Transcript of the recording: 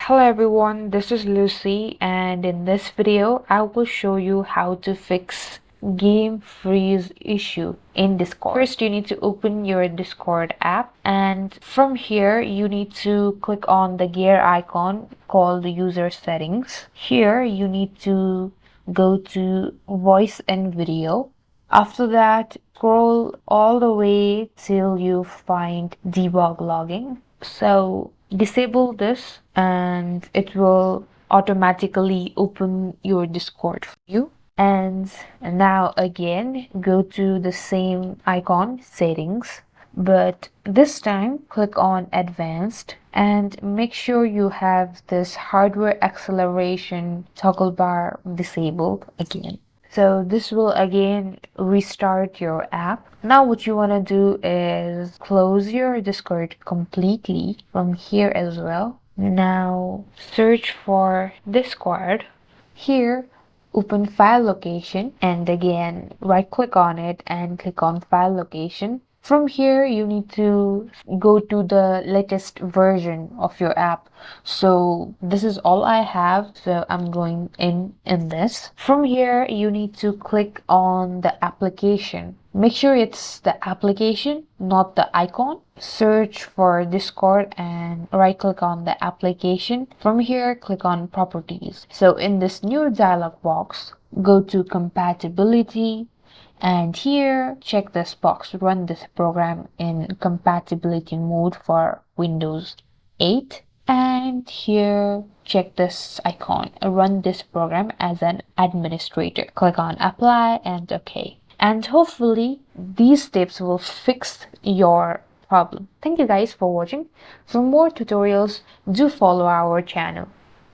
Hello everyone, this is Lucy, and in this video I will show you how to fix game freeze issue in Discord. First, you need to open your Discord app, and from here you need to click on the gear icon called the user settings. Here you need to go to voice and video. After that, scroll all the way till you find debug logging. So disable this and it will automatically open your Discord for you. And now again, go to the same icon, settings, but this time click on advanced and make sure you have this hardware acceleration toggle bar disabled again. So this will again restart your app. Now what you want to do is close your Discord completely from here as well. Now search for Discord. Here, open file location and again right click on it and click on file location. From here you need to go to the latest version of your app. So this is all I have, so I'm going in this. From here you need to click on the application. Make sure it's the application, not the icon. Search for Discord and right click on the application. From here click on properties. So in this new dialog box, go to compatibility, and here check this box, run this program in compatibility mode for Windows 8, and here check this icon, run this program as an administrator. Click on apply and OK, and hopefully these steps will fix your problem. Thank you guys for watching. For more tutorials, do follow our channel.